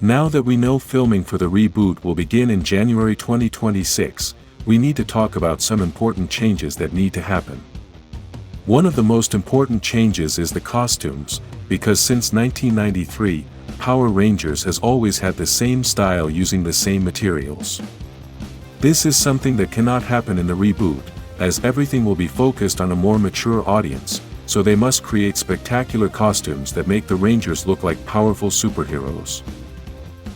Now that we know filming for the reboot will begin in January 2026, we need to talk about some important changes that need to happen. One of the most important changes is the costumes, because since 1993, Power Rangers has always had the same style using the same materials. This is something that cannot happen in the reboot, as everything will be focused on a more mature audience, so they must create spectacular costumes that make the Rangers look like powerful superheroes.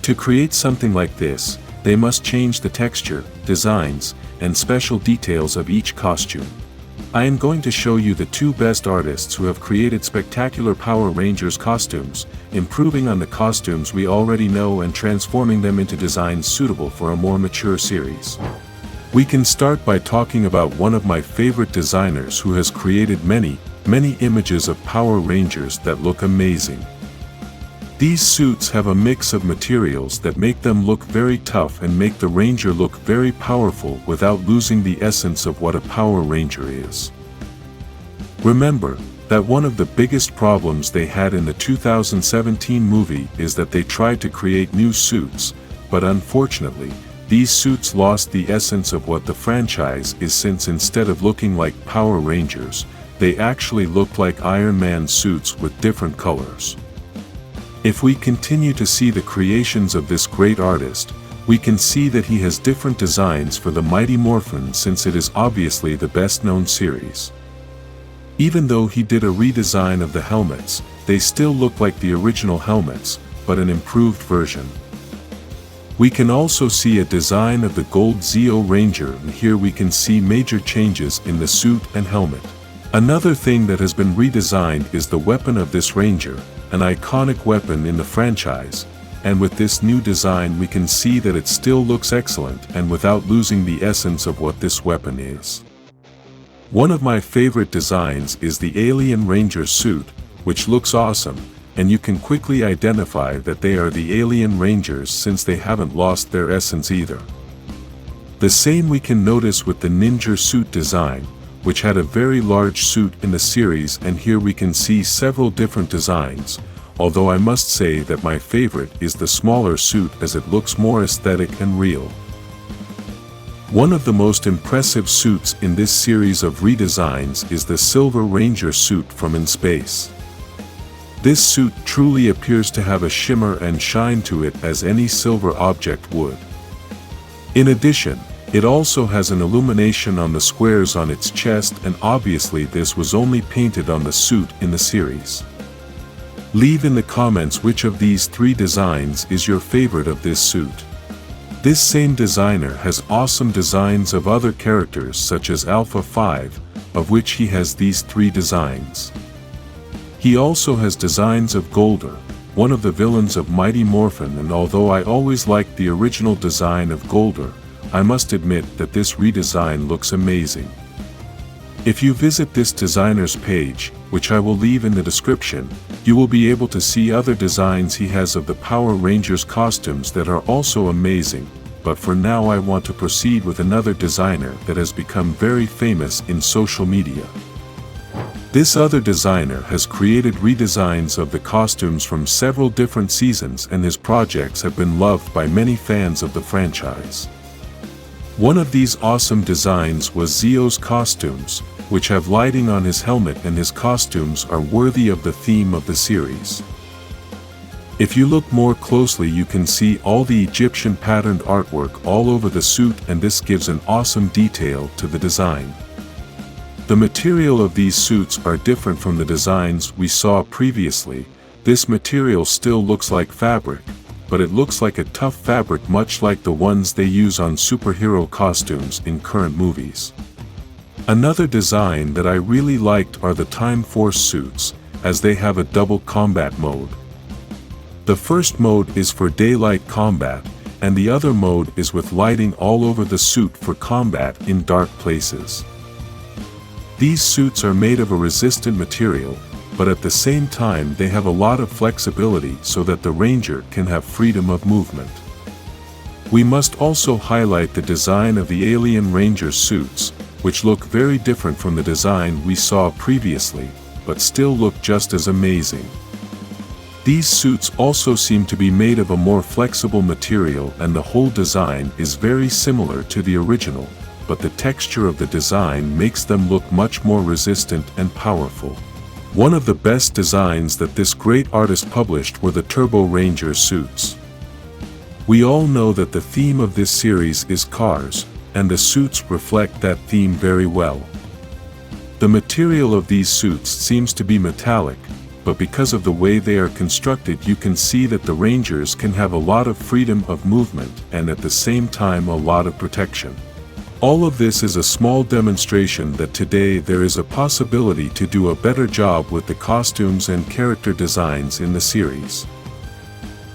To create something like this, they must change the texture, designs, and special details of each costume. I am going to show you the two best artists who have created spectacular Power Rangers costumes, improving on the costumes we already know and transforming them into designs suitable for a more mature series. We can start by talking about one of my favorite designers who has created many images of Power Rangers that look amazing. These suits have a mix of materials that make them look very tough and make the Ranger look very powerful without losing the essence of what a Power Ranger is. Remember that one of the biggest problems they had in the 2017 movie is that they tried to create new suits, but unfortunately, these suits lost the essence of what the franchise is, since instead of looking like Power Rangers, they actually looked like Iron Man suits with different colors. If we continue to see the creations of this great artist, we can see that he has different designs for the mighty Morphin, since it is obviously the best known series. Even though he did a redesign of the helmets, they still look like the original helmets, but an improved version. We can also see a design of the Gold Zeo Ranger, and here we can see major changes in the suit and helmet. Another thing that has been redesigned is the weapon of this Ranger, an iconic weapon in the franchise, and with this new design we can see that it still looks excellent and without losing the essence of what this weapon is. One of my favorite designs is the Alien Ranger suit, which looks awesome, and you can quickly identify that they are the Alien Rangers since they haven't lost their essence either. The same we can notice with the Ninja suit design, which had a very large suit in the series, and here we can see several different designs, although I must say that my favorite is the smaller suit as it looks more aesthetic and real. One of the most impressive suits in this series of redesigns is the Silver Ranger suit from In Space. This suit truly appears to have a shimmer and shine to it as any silver object would. In addition, it also has an illumination on the squares on its chest, and obviously this was only painted on the suit in the series. Leave in the comments which of these three designs is your favorite of this suit. This same designer has awesome designs of other characters such as Alpha 5, of which he has these three designs. He also has designs of Golder, one of the villains of Mighty Morphin, and although I always liked the original design of Golder, I must admit that this redesign looks amazing. If you visit this designer's page, which I will leave in the description, you will be able to see other designs he has of the Power Rangers costumes that are also amazing, but for now I want to proceed with another designer that has become very famous in social media. This other designer has created redesigns of the costumes from several different seasons, and his projects have been loved by many fans of the franchise. One of these awesome designs was Zeo's costumes, which have lighting on his helmet, and his costumes are worthy of the theme of the series. If you look more closely you can see all the Egyptian patterned artwork all over the suit, and this gives an awesome detail to the design. The material of these suits are different from the designs we saw previously. This material still looks like fabric, but it looks like a tough fabric, much like the ones they use on superhero costumes in current movies. Another design that I really liked are the Time Force suits, as they have a double combat mode. The first mode is for daylight combat, and the other mode is with lighting all over the suit for combat in dark places. These suits are made of a resistant material, but at the same time they have a lot of flexibility so that the Ranger can have freedom of movement. We must also highlight the design of the Alien Ranger suits, which look very different from the design we saw previously, but still look just as amazing. These suits also seem to be made of a more flexible material, and the whole design is very similar to the original, but the texture of the design makes them look much more resistant and powerful. One of the best designs that this great artist published were the Turbo Ranger suits. We all know that the theme of this series is cars, and the suits reflect that theme very well. The material of these suits seems to be metallic, but because of the way they are constructed, you can see that the Rangers can have a lot of freedom of movement and at the same time a lot of protection. All of this is a small demonstration that today there is a possibility to do a better job with the costumes and character designs in the series.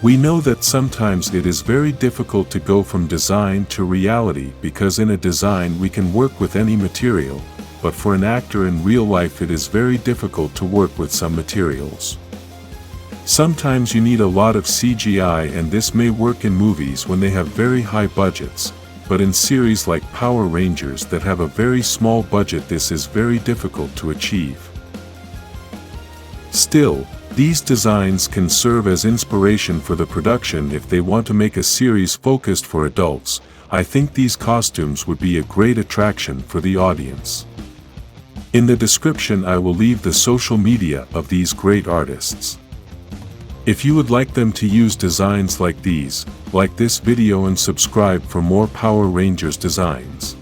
We know that sometimes it is very difficult to go from design to reality, because in a design we can work with any material, but for an actor in real life it is very difficult to work with some materials. Sometimes you need a lot of CGI, and this may work in movies when they have very high budgets, but in series like Power Rangers that have a very small budget, this is very difficult to achieve. Still, these designs can serve as inspiration for the production if they want to make a series focused for adults. I think these costumes would be a great attraction for the audience. In the description I will leave the social media of these great artists. If you would like them to use designs like these, like this video and subscribe for more Power Rangers designs.